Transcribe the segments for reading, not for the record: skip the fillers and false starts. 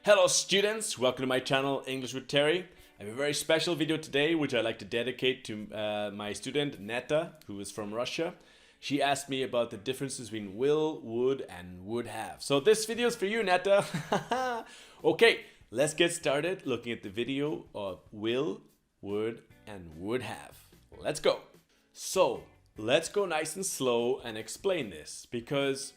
Hello students, welcome to my channel English with Terry. I have a very special video today which I'd like to dedicate to my student Neta, who is from Russia. She asked me about the differences between will, would, and would have. So this video is for you, Neta. Okay, let's get started looking at the video of will, would, and would have. Let's go. So let's go nice and slow and explain this, because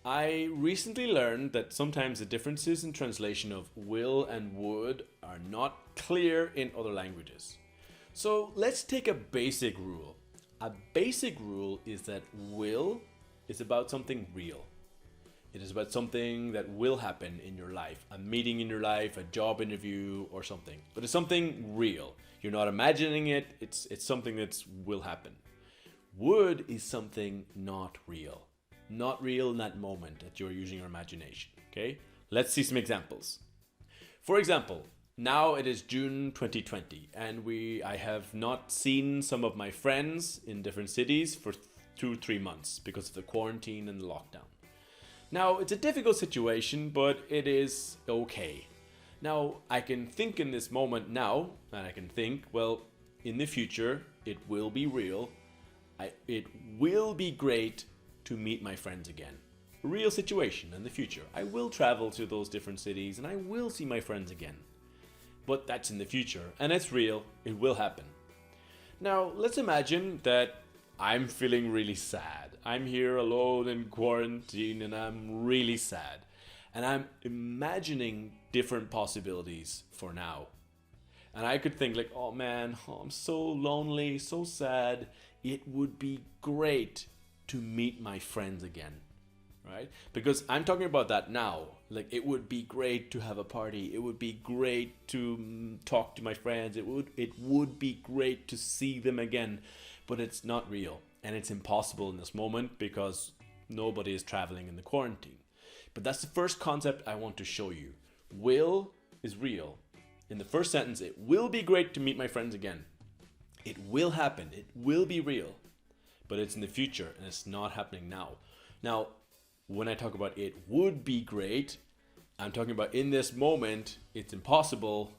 I recently learned that sometimes the differences in translation of will and would are not clear in other languages. So let's take a basic rule. A basic rule is that will is about something real. It is about something that will happen in your life, a meeting in your life, a job interview or something. But it's something real. You're not imagining it, it's something that will happen. Would is something not real. Not real in that moment that you're using your imagination, okay? Let's see some examples. For example, now it is June 2020 and I have not seen some of my friends in different cities for 2-3 months because of the quarantine and the lockdown. Now, it's a difficult situation, but it is okay. Now, I can think in this moment now, and I can think, well, in the future, it will be real. It will be great to meet my friends again. A real situation in the future. I will travel to those different cities and I will see my friends again. But that's in the future and it's real, it will happen. Now let's imagine that I'm feeling really sad. I'm here alone in quarantine and I'm really sad. And I'm imagining different possibilities for now. And I could think like, oh man, I'm so lonely, so sad. It would be great to meet my friends again, right? Because I'm talking about that now. Like, it would be great to have a party. It would be great to talk to my friends. It would be great to see them again, but it's not real. And it's impossible in this moment because nobody is traveling in the quarantine. But that's the first concept I want to show you. Will is real. In the first sentence, it will be great to meet my friends again. It will happen. It will be real. But it's in the future and it's not happening now. Now, when I talk about it would be great, I'm talking about in this moment, it's impossible,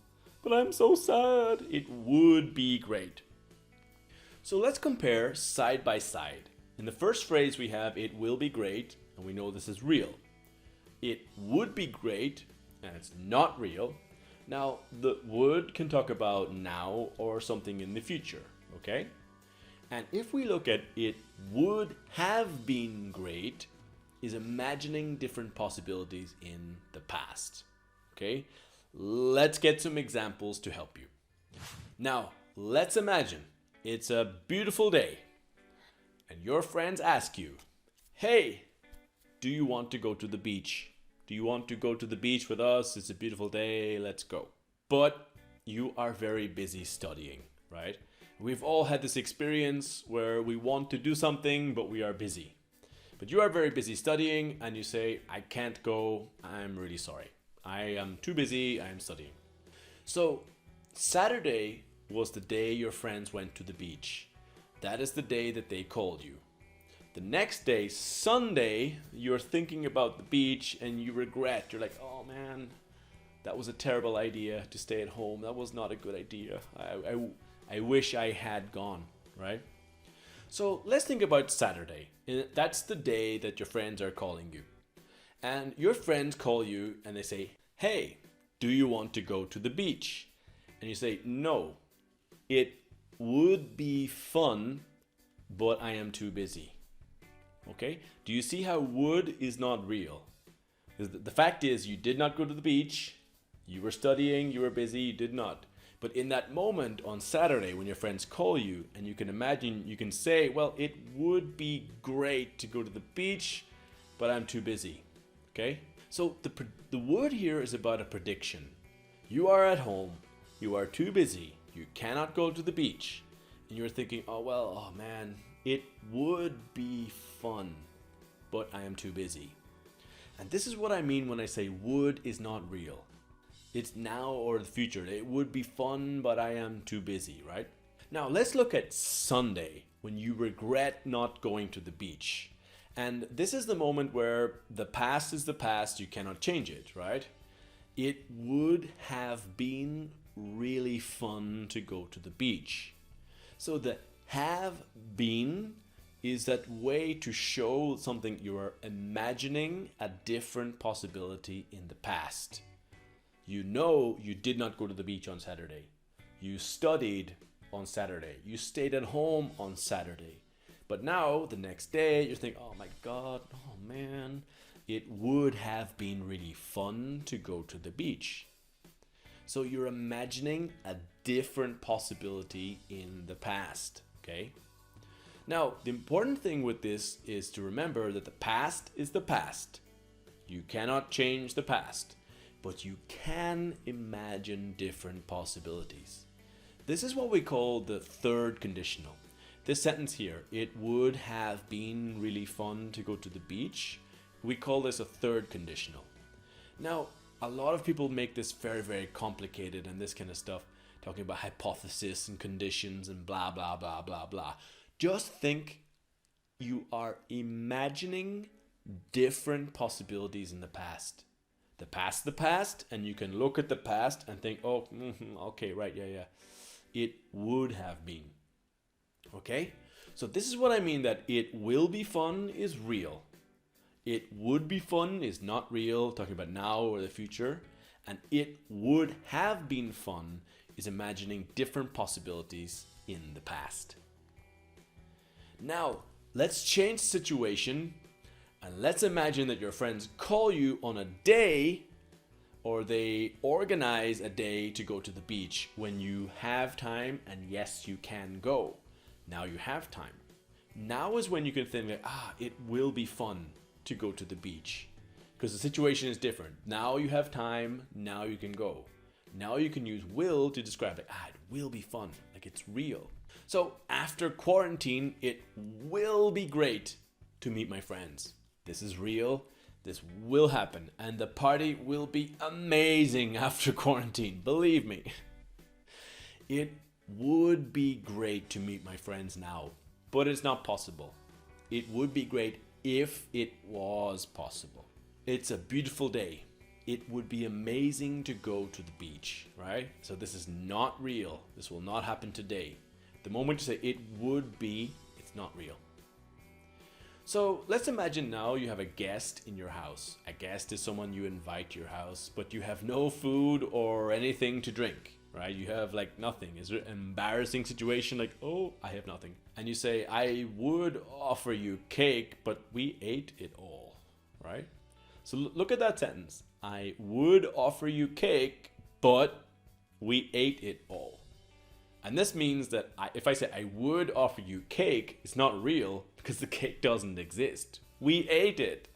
but I'm so sad. It would be great. So let's compare side by side. In the first phrase we have it will be great, and we know this is real. It would be great, and it's not real. Now, the would can talk about now or something in the future, okay? And if we look at it would have been great, is imagining different possibilities in the past. Okay, let's get some examples to help you. Now, let's imagine it's a beautiful day and your friends ask you, hey, do you want to go to the beach? Do you want to go to the beach with us? It's a beautiful day, let's go. But you are very busy studying, right? We've all had this experience where we want to do something, but we are busy. But you are very busy studying and you say, I can't go, I'm really sorry. I am too busy, I'm studying. So Saturday was the day your friends went to the beach. That is the day that they called you. The next day, Sunday, you're thinking about the beach and you regret. You're like, oh man, that was a terrible idea to stay at home. That was not a good idea. I wish I had gone, right? So let's think about Saturday. That's the day that your friends are calling you. And your friends call you and they say, hey, do you want to go to the beach? And you say, no, it would be fun, but I am too busy. Okay? Do you see how would is not real? The fact is you did not go to the beach. You were studying, you were busy, you did not. But in that moment on Saturday when your friends call you and you can imagine, you can say, well, it would be great to go to the beach, but I'm too busy. Okay? So the word here is about a prediction. You are at home, you are too busy, you cannot go to the beach. And you're thinking, oh man, it would be fun, but I am too busy. And this is what I mean when I say would is not real. It's now or the future. It would be fun, but I am too busy, right? Now let's look at Sunday when you regret not going to the beach. And this is the moment where the past is the past, you cannot change it, right? It would have been really fun to go to the beach. So the have been is that way to show something you are imagining a different possibility in the past. You know you did not go to the beach on Saturday. You studied on Saturday. You stayed at home on Saturday. But now, the next day, you're thinking, oh my God, oh man, it would have been really fun to go to the beach. So you're imagining a different possibility in the past, okay? Now, the important thing with this is to remember that the past is the past. You cannot change the past, but you can imagine different possibilities. This is what we call the third conditional. This sentence here, it would have been really fun to go to the beach. We call this a third conditional. Now, a lot of people make this very, very complicated and this kind of stuff, talking about hypothesis and conditions and blah, blah, blah, blah, blah. Just think you are imagining different possibilities in the past. The past, and you can look at the past and think, oh, okay, right, yeah. It would have been. Okay? So this is what I mean that it will be fun is real. It would be fun is not real, talking about now or the future. And it would have been fun is imagining different possibilities in the past. Now, let's change the situation and let's imagine that your friends call you on a day or they organize a day to go to the beach when you have time and yes, you can go. Now you have time. Now is when you can think that, it will be fun to go to the beach because the situation is different. Now you have time, now you can go. Now you can use will to describe it. It will be fun, like it's real. So after quarantine, it will be great to meet my friends. This is real. This will happen. And the party will be amazing after quarantine. Believe me. It would be great to meet my friends now, but it's not possible. It would be great if it was possible. It's a beautiful day. It would be amazing to go to the beach, right? So this is not real. This will not happen today. The moment you say it would be, it's not real. So let's imagine now you have a guest in your house. A guest is someone you invite to your house, but you have no food or anything to drink, right? You have like nothing. Is there an embarrassing situation like, oh, I have nothing? And you say, I would offer you cake, but we ate it all, right? So look at that sentence. I would offer you cake, but we ate it all. And this means that if I say I would offer you cake, it's not real because the cake doesn't exist. We ate it.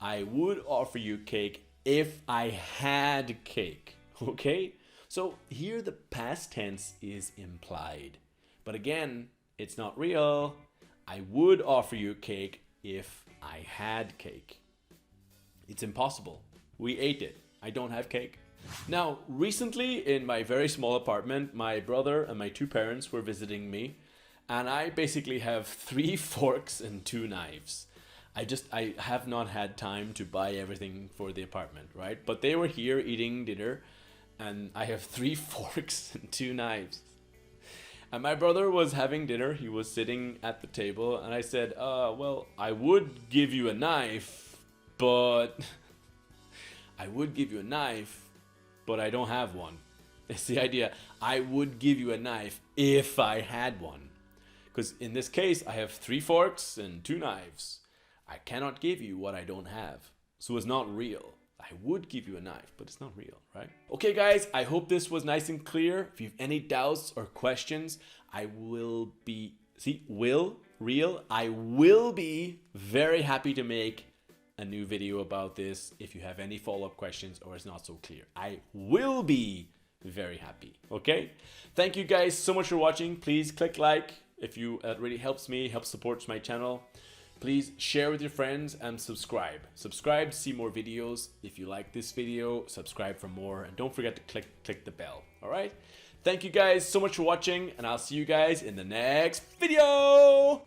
I would offer you cake if I had cake. Okay? So here the past tense is implied. But again, it's not real. I would offer you cake if I had cake. It's impossible. We ate it. I don't have cake. Now, recently in my very small apartment, my brother and my two parents were visiting me, and I basically have 3 forks and 2 knives. I have not had time to buy everything for the apartment, right? But they were here eating dinner, and I have 3 forks and 2 knives. And my brother was having dinner. He was sitting at the table, and I said, well, I would give you a knife, but but I don't have one. It's the idea. I would give you a knife if I had one. Because in this case, I have 3 forks and 2 knives. I cannot give you what I don't have. So it's not real. I would give you a knife, but it's not real, right? Okay, guys, I hope this was nice and clear. If you have any doubts or questions, I will be, I will be very happy to make a new video about this if you have any follow-up questions or it's not so clear. I will be very happy. Okay, thank you guys so much for watching. Please click like if you, it really helps me, helps support my channel. Please share with your friends and subscribe to see more videos. If you like this video, subscribe for more, and don't forget to click the bell. All right, thank you guys so much for watching, and I'll see you guys in the next video.